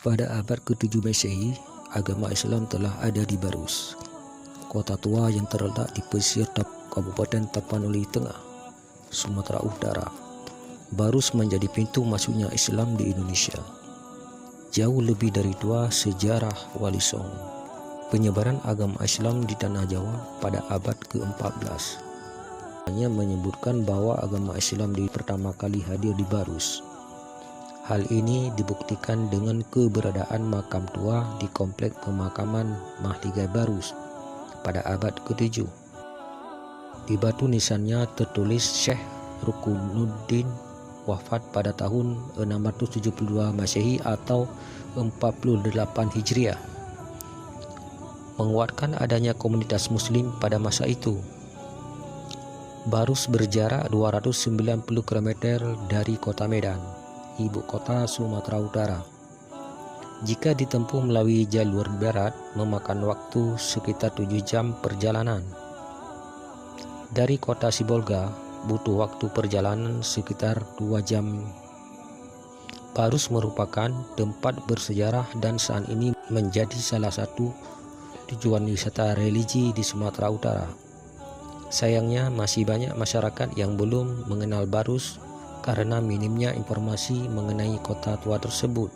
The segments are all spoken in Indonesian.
Pada abad ke-7 Masehi, agama Islam telah ada di Barus, kota tua yang terletak di pesisir Kabupaten Tapanuli Tengah, Sumatera Utara. Barus menjadi pintu masuknya Islam di Indonesia. Jauh lebih dari dua sejarah Wali Songo, penyebaran agama Islam di tanah Jawa pada abad ke-14 hanya menyebutkan bahwa agama Islam pertama kali hadir di Barus. Hal ini dibuktikan dengan keberadaan makam tua di komplek pemakaman Mahligai Barus pada abad ke-7. Di batu nisannya tertulis Syekh Rukunuddin wafat pada tahun 672 Masehi atau 48 Hijriah, menguatkan adanya komunitas muslim pada masa itu. Barus berjarak 290 km dari kota Medan, ibu kota Sumatera Utara. Jika ditempuh melalui jalur darat, memakan waktu sekitar 7 jam perjalanan. Dari kota Sibolga, butuh waktu perjalanan sekitar 2 jam. Barus merupakan tempat bersejarah dan saat ini menjadi salah satu tujuan wisata religi di Sumatera Utara. Sayangnya masih banyak masyarakat yang belum mengenal Barus karena minimnya informasi mengenai kota tua tersebut.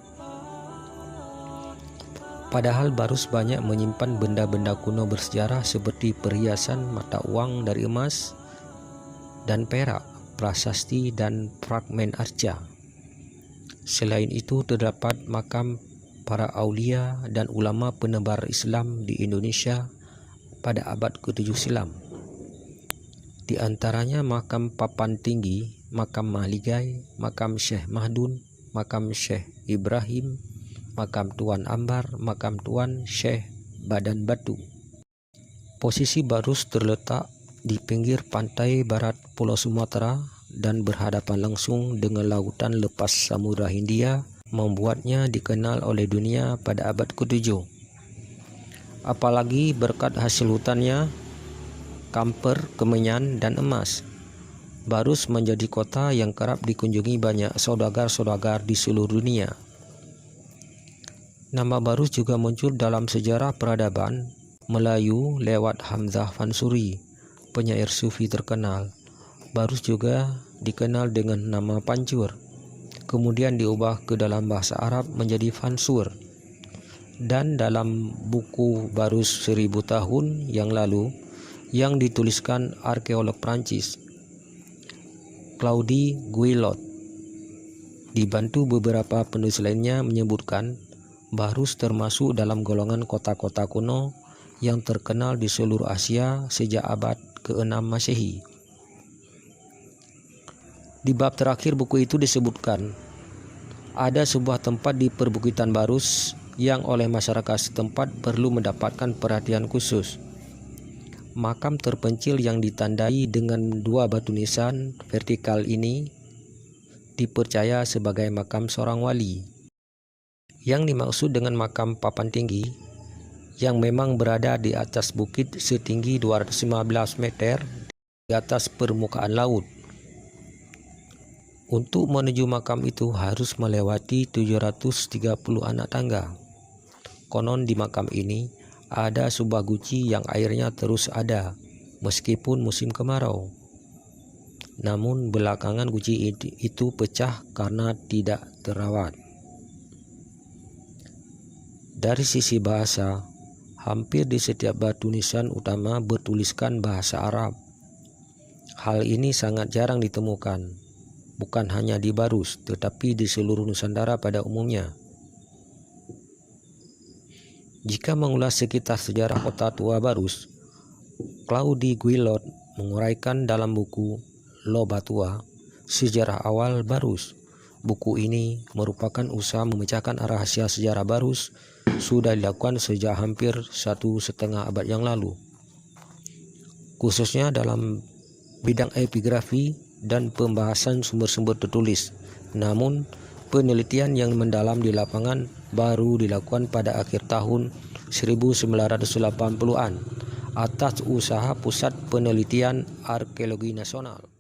Padahal Barus banyak menyimpan benda-benda kuno bersejarah seperti perhiasan mata uang dari emas dan perak, prasasti dan fragmen arca. Selain itu terdapat makam para aulia dan ulama penebar Islam di Indonesia pada abad ke-7 silam. Di antaranya makam Papan Tinggi, makam Mahligai, makam Syekh Mahdun, makam Syekh Ibrahim, makam Tuan Ambar, makam Tuan Syekh Badan Batu. Posisi Barus terletak di pinggir pantai barat Pulau Sumatera dan berhadapan langsung dengan lautan lepas Samudra Hindia, membuatnya dikenal oleh dunia pada abad ke-7. Apalagi berkat hasil hutannya, kamper, kemenyan, dan emas, Barus menjadi kota yang kerap dikunjungi banyak saudagar-saudagar di seluruh dunia. Nama Barus juga muncul dalam sejarah peradaban Melayu lewat Hamzah Fansuri, penyair sufi terkenal. Barus juga dikenal dengan nama Pancur, kemudian diubah ke dalam bahasa Arab menjadi Fansur. Dan dalam buku Barus 1000 tahun yang lalu yang dituliskan arkeolog Prancis Claude Guillot, dibantu beberapa penulis lainnya, menyebutkan Barus termasuk dalam golongan kota-kota kuno yang terkenal di seluruh Asia sejak abad ke-6 Masehi. Di bab terakhir buku itu disebutkan ada sebuah tempat di perbukitan Barus yang oleh masyarakat setempat perlu mendapatkan perhatian khusus. Makam terpencil yang ditandai dengan 2 batu nisan vertikal ini dipercaya sebagai makam seorang wali. Yang dimaksud dengan makam Papan Tinggi yang memang berada di atas bukit setinggi 215 meter di atas permukaan laut. Untuk menuju makam itu harus melewati 730 anak tangga. Konon di makam ini ada sebuah guci yang airnya terus ada meskipun musim kemarau. Namun belakangan guci itu pecah karena tidak terawat. Dari sisi bahasa, hampir di setiap batu nisan utama bertuliskan bahasa Arab. Hal ini sangat jarang ditemukan, bukan hanya di Barus tetapi di seluruh Nusantara pada umumnya. Jika mengulas sekitar sejarah kota tua Barus, Claude Guillot menguraikan dalam buku Loba Tua, Sejarah Awal Barus. Buku ini merupakan usaha memecahkan rahasia sejarah Barus sudah dilakukan sejak hampir 1,5 abad yang lalu, khususnya dalam bidang epigrafi dan pembahasan sumber-sumber tertulis. Namun penelitian yang mendalam di lapangan baru dilakukan pada akhir tahun 1980-an atas usaha Pusat Penelitian Arkeologi Nasional.